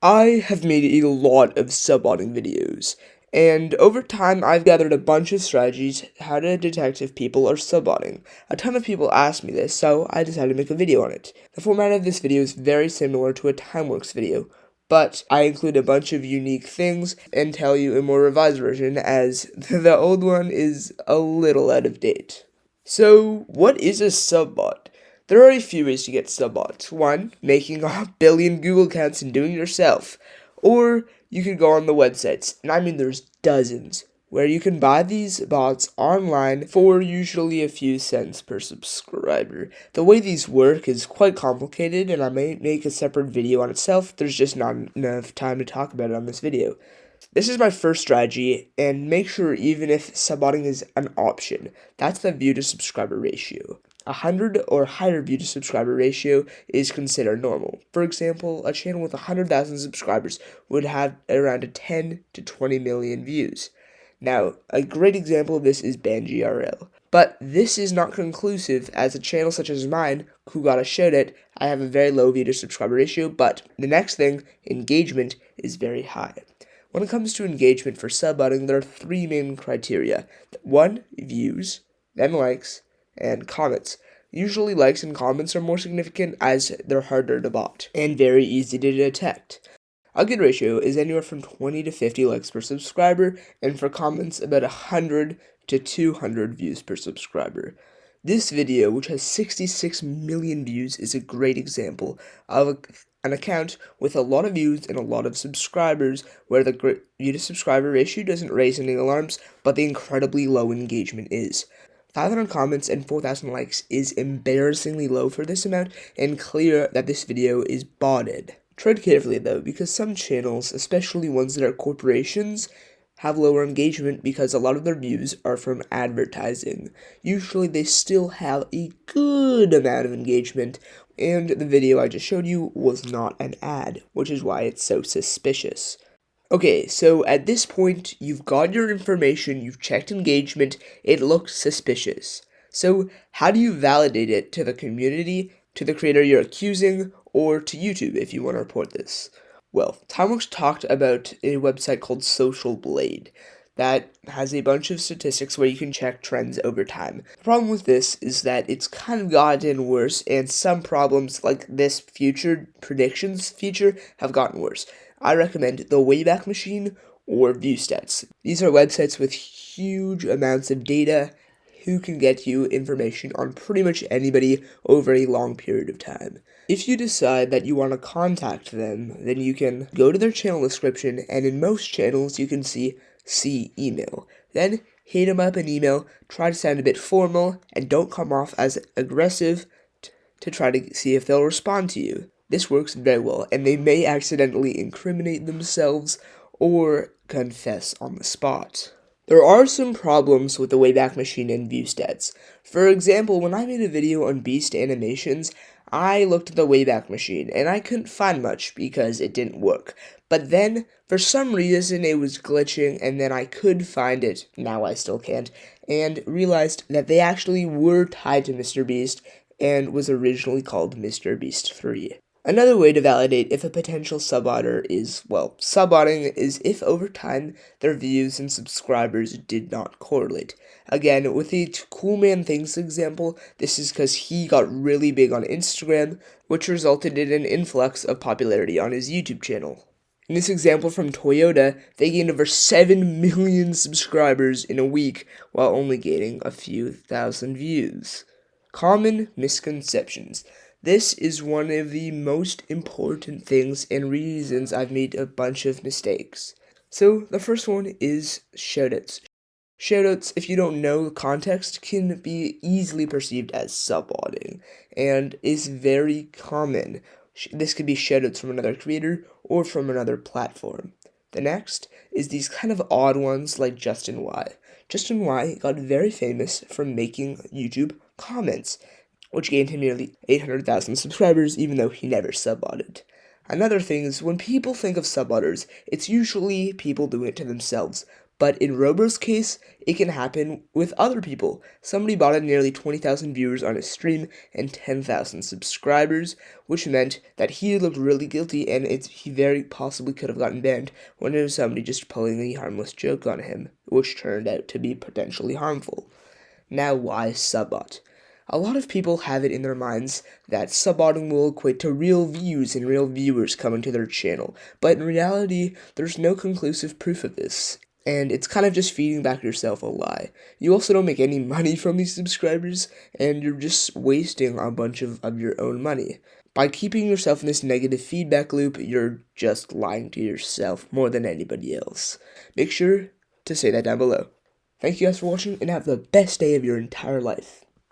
I have made a lot of subbotting videos, and over time I've gathered a bunch of strategies how to detect if people are subbotting. A ton of people asked me this, so I decided to make a video on it. The format of this video is very similar to a Timeworks video, but I include a bunch of unique things and tell you a more revised version as the old one is a little out of date. So, what is a subbot? There are a few ways to get subbots. One, making a billion Google accounts and doing it yourself. Or you could go on the websites, and I mean there's dozens, where you can buy these bots online for usually a few cents per subscriber. The way these work is quite complicated, and I may make a separate video on itself. There's just not enough time to talk about it on this video. This is my first strategy, and make sure even if subbotting is an option, that's the view to subscriber ratio. 100 or higher view to subscriber ratio is considered normal. For example, a channel with 100,000 subscribers would have around a 10 to 20 million views. Now, a great example of this is BanGRL. But this is not conclusive, as a channel such as mine, who got a shout out, I have a very low view to subscriber ratio, but the next thing, engagement, is very high. When it comes to engagement for subbotting, there are three main criteria. One, views, then likes, and comments. Usually likes and comments are more significant as they're harder to bot and very easy to detect. A good ratio is anywhere from 20 to 50 likes per subscriber, and for comments about 100 to 200 views per subscriber. This video, which has 66 million views, is a great example of an account with a lot of views and a lot of subscribers, where the view to subscriber ratio doesn't raise any alarms, but the incredibly low engagement is. 500 comments and 4,000 likes is embarrassingly low for this amount, and clear that this video is botted. Tread carefully though, because some channels, especially ones that are corporations, have lower engagement because a lot of their views are from advertising. Usually they still have a good amount of engagement, and the video I just showed you was not an ad, which is why it's so suspicious. Okay, so at this point, you've got your information, you've checked engagement, it looks suspicious. So how do you validate it to the community, to the creator you're accusing, or to YouTube if you want to report this? Well, Timeworks talked about a website called Social Blade that has a bunch of statistics where you can check trends over time. The problem with this is that it's kind of gotten worse, and some problems like this future predictions feature have gotten worse. I recommend the Wayback Machine or ViewStats. These are websites with huge amounts of data who can get you information on pretty much anybody over a long period of time. If you decide that you want to contact them, then you can go to their channel description, and in most channels you can see email. Then hit them up in email, try to sound a bit formal, and don't come off as aggressive to try to see if they'll respond to you. This works very well, and they may accidentally incriminate themselves or confess on the spot. There are some problems with the Wayback Machine and ViewStats. For example, when I made a video on Beast animations, I looked at the Wayback Machine, and I couldn't find much because it didn't work. But then, for some reason, it was glitching, and then I could find it, now I still can't, and realized that they actually were tied to Mr. Beast, and was originally called Mr. Beast 3. Another way to validate if a potential subbotter is, well, subbotting is if over time their views and subscribers did not correlate. Again, with the Cool Man Things example, this is because he got really big on Instagram, which resulted in an influx of popularity on his YouTube channel. In this example from Toyota, they gained over 7 million subscribers in a week while only gaining a few thousand views. Common misconceptions. This is one of the most important things and reasons I've made a bunch of mistakes. So, the first one is shoutouts. Shoutouts, if you don't know the context, can be easily perceived as subbotting, and is very common. This could be shoutouts from another creator or from another platform. The next is these kind of odd ones like Justin Y. Justin Y got very famous from making YouTube comments, which gained him nearly 800,000 subscribers, even though he never subbotted. Another thing is, when people think of subbotters, it's usually people doing it to themselves, But in Rober's case, it can happen with other people. Somebody bought nearly 20,000 viewers on his stream and 10,000 subscribers, which meant that he looked really guilty and he very possibly could have gotten banned when it was somebody just pulling a harmless joke on him, which turned out to be potentially harmful. Now, why subbot? A lot of people have it in their minds that subbotting will equate to real views and real viewers coming to their channel, but in reality, there's no conclusive proof of this. And it's kind of just feeding back yourself a lie. You also don't make any money from these subscribers, and you're just wasting a bunch of your own money. By keeping yourself in this negative feedback loop, you're just lying to yourself more than anybody else. Make sure to say that down below. Thank you guys for watching, and have the best day of your entire life.